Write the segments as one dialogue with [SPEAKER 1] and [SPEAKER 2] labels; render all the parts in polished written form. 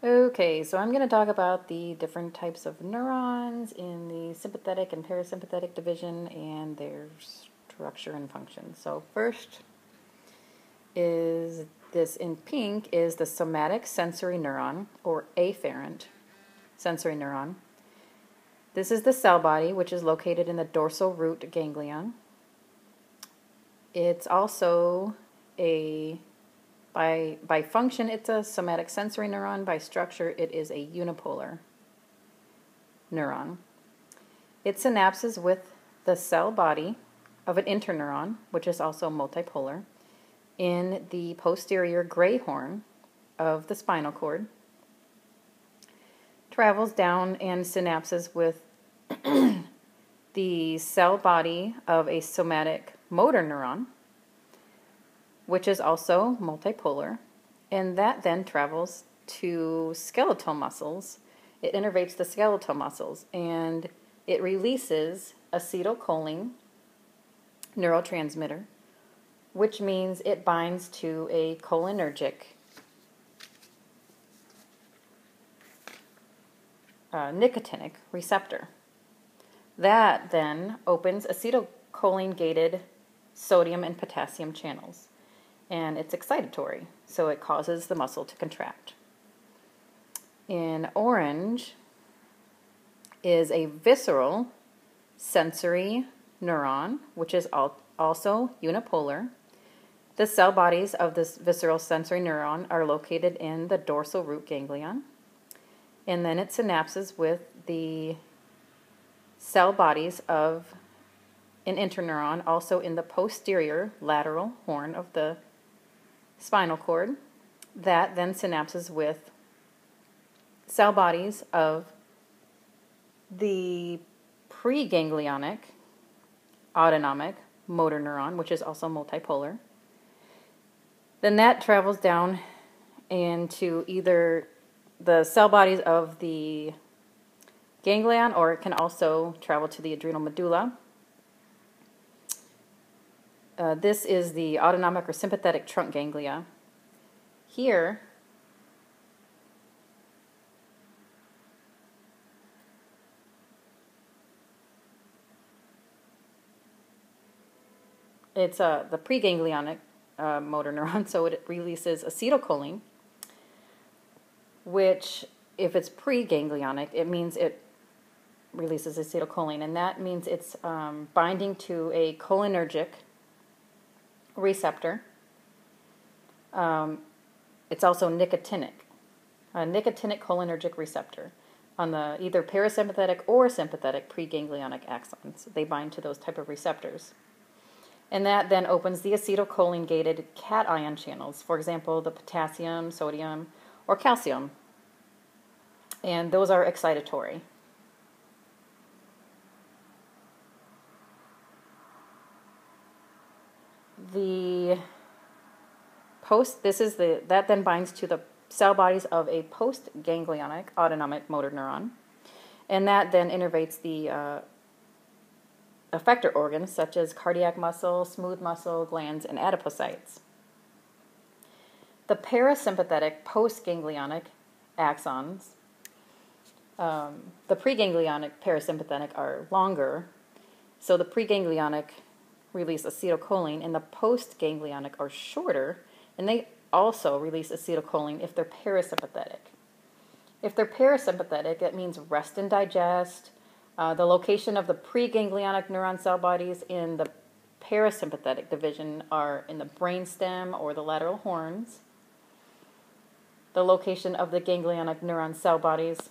[SPEAKER 1] Okay, so I'm going to talk about the different types of neurons in the sympathetic and parasympathetic division and their structure and function. So first is this in pink is the somatic sensory neuron, or afferent sensory neuron. This is the cell body, which is located in the dorsal root ganglion. It's also by function, it's a somatic sensory neuron. By structure, it is a unipolar neuron. It synapses with the cell body of an interneuron, which is also multipolar, in the posterior gray horn of the spinal cord, travels down and synapses with the cell body of a somatic motor neuron, which is also multipolar, and that then travels to skeletal muscles. It innervates the skeletal muscles, and it releases acetylcholine neurotransmitter, which means it binds to a cholinergic nicotinic receptor. That then opens acetylcholine-gated sodium and potassium channels, and it's excitatory, so it causes the muscle to contract. In orange is a visceral sensory neuron, which is also unipolar. The cell bodies of this visceral sensory neuron are located in the dorsal root ganglion, and then it synapses with the cell bodies of an interneuron, also in the posterior lateral horn of the spinal cord. That then synapses with cell bodies of the preganglionic autonomic motor neuron, which is also multipolar. Then that travels down into either the cell bodies of the ganglion, or it can also travel to the adrenal medulla. This is the autonomic or sympathetic trunk ganglia. Here, it's the preganglionic motor neuron, so it releases acetylcholine, which, if it's preganglionic, it means it releases acetylcholine, and that means it's binding to a cholinergic receptor. It's also nicotinic, a nicotinic cholinergic receptor on the either parasympathetic or sympathetic preganglionic axons. They bind to those type of receptors. And that then opens the acetylcholine-gated cation channels, for example, the potassium, sodium, or calcium. And those are excitatory. That then binds to the cell bodies of a postganglionic autonomic motor neuron, and that then innervates the effector organs such as cardiac muscle, smooth muscle, glands, and adipocytes. The parasympathetic postganglionic axons, the preganglionic parasympathetic are longer, so the preganglionic release acetylcholine, and the postganglionic are shorter, and they also release acetylcholine if they're parasympathetic. If they're parasympathetic, it means rest and digest. The location of the preganglionic neuron cell bodies in the parasympathetic division are in the brainstem or the lateral horns. The location of the ganglionic neuron cell bodies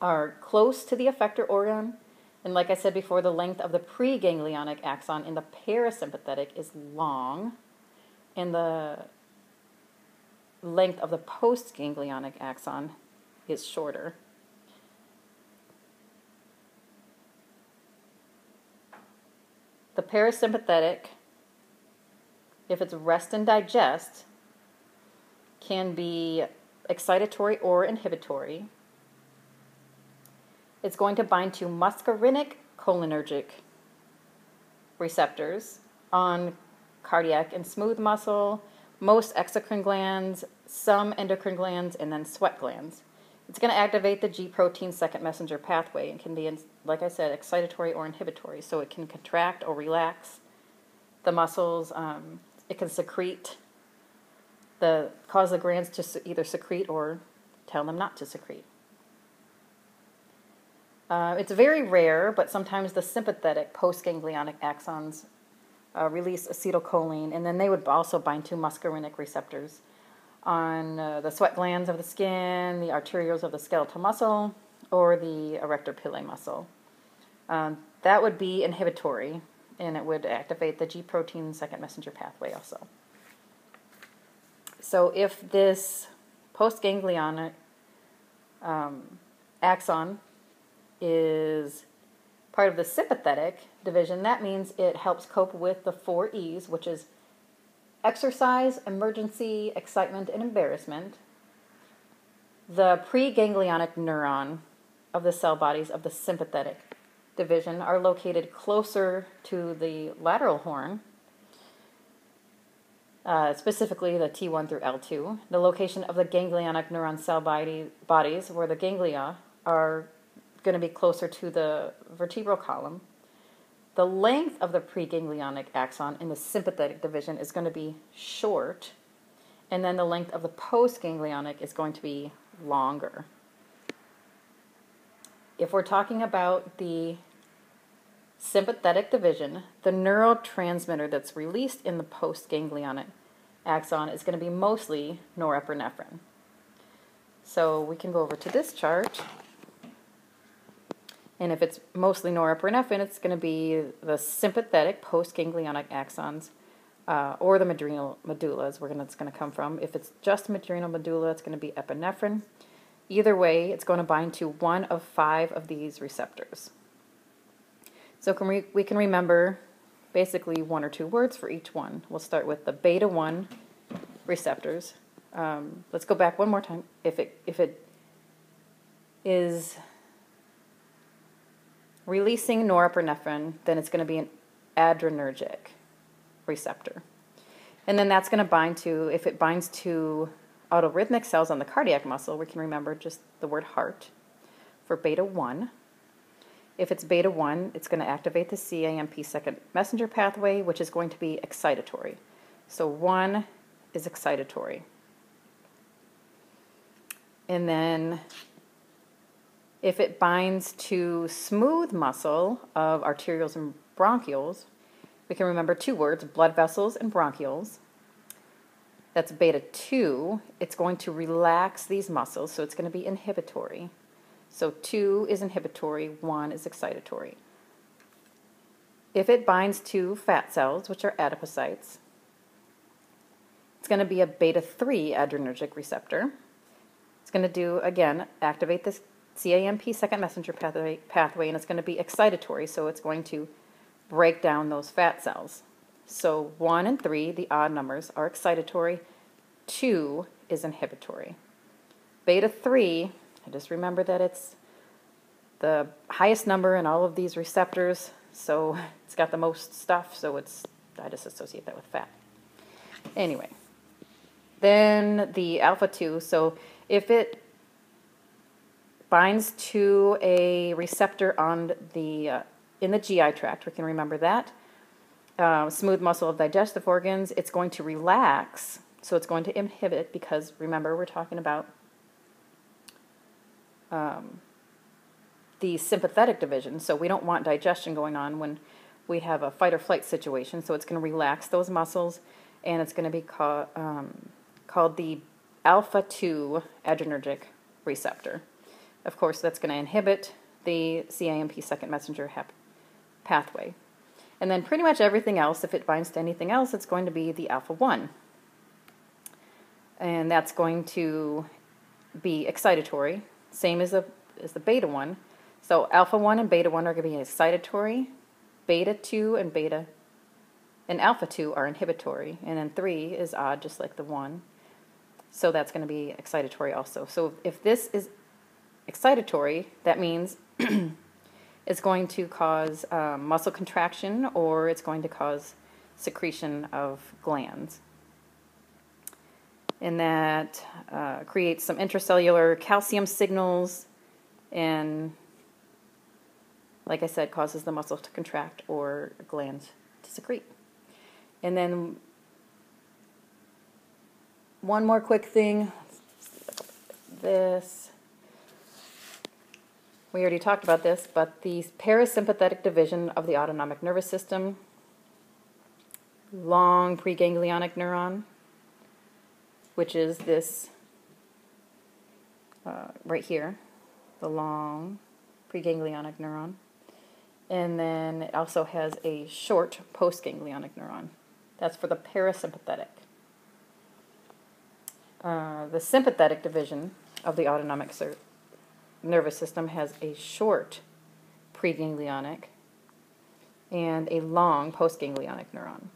[SPEAKER 1] are close to the effector organ, and like I said before, the length of the preganglionic axon in the parasympathetic is long, and the length of the postganglionic axon is shorter. The parasympathetic, if it's rest and digest, can be excitatory or inhibitory. It's going to bind to muscarinic cholinergic receptors on cardiac and smooth muscle, most exocrine glands, some endocrine glands, and then sweat glands. It's going to activate the G protein second messenger pathway and can be, like I said, excitatory or inhibitory. So it can contract or relax the muscles. It can secrete, cause the glands to either secrete or tell them not to secrete. It's very rare, but sometimes the sympathetic postganglionic axons release acetylcholine, and then they would also bind to muscarinic receptors on the sweat glands of the skin, the arterioles of the skeletal muscle, or the erector pili muscle. That would be inhibitory, and it would activate the G protein second messenger pathway also. So if this postganglionic axon is part of the sympathetic division, that means it helps cope with the 4 E's, which is exercise, emergency, excitement, and embarrassment. The preganglionic neuron of the cell bodies of the sympathetic division are located closer to the lateral horn, specifically the T1 through L2. The location of the ganglionic neuron cell bodies, where the ganglia are going to be closer to the vertebral column. The length of the preganglionic axon in the sympathetic division is going to be short, and then the length of the postganglionic is going to be longer. If we're talking about the sympathetic division, the neurotransmitter that's released in the postganglionic axon is going to be mostly norepinephrine. So we can go over to this chart. And if it's mostly norepinephrine, it's going to be the sympathetic postganglionic axons or the adrenal medulla is where it's going to come from. If it's just adrenal medulla, it's going to be epinephrine. Either way, it's going to bind to one of 5 of these receptors. So we can remember basically 1 or 2 words for each one. We'll start with the beta 1 receptors. Let's go back one more time. If it is releasing norepinephrine, then it's going to be an adrenergic receptor. And then that's going to bind to, if it binds to autorhythmic cells on the cardiac muscle, we can remember just the word heart for beta 1. If it's beta 1, it's going to activate the CAMP second messenger pathway, which is going to be excitatory. So 1 is excitatory. And then if it binds to smooth muscle of arterioles and bronchioles, we can remember 2 words, blood vessels and bronchioles. That's beta 2. It's going to relax these muscles, so it's going to be inhibitory. So 2 is inhibitory, 1 is excitatory. If it binds to fat cells, which are adipocytes, it's going to be a beta 3 adrenergic receptor. It's going to do, again, activate this CAMP second messenger pathway, and it's going to be excitatory, so it's going to break down those fat cells. So 1 and 3, the odd numbers, are excitatory. 2 is inhibitory. Beta 3, I just remember that it's the highest number in all of these receptors, so it's got the most stuff, so I just associate that with fat. Anyway, then the alpha 2, so if it binds to a receptor on in the GI tract, we can remember that. Smooth muscle of digestive organs, it's going to relax, so it's going to inhibit, because remember we're talking about the sympathetic division, so we don't want digestion going on when we have a fight or flight situation, so it's going to relax those muscles, and it's going to be called the alpha 2 adrenergic receptor. Of course, that's going to inhibit the CAMP second messenger pathway. And then pretty much everything else, if it binds to anything else, it's going to be the alpha 1. And that's going to be excitatory, same as the beta 1. So alpha 1 and beta 1 are going to be excitatory. Beta 2 and alpha 2 are inhibitory. And then 3 is odd, just like the 1. So that's going to be excitatory also. So if this is excitatory, that means it's going to cause muscle contraction, or it's going to cause secretion of glands. and that creates some intracellular calcium signals and, like I said, causes the muscle to contract or glands to secrete. And then one more quick thing. This, we already talked about this, but the parasympathetic division of the autonomic nervous system, long preganglionic neuron, which is this right here, the long preganglionic neuron. And then it also has a short postganglionic neuron. That's for the parasympathetic. The sympathetic division of the autonomic nervous system has a short preganglionic and a long postganglionic neuron.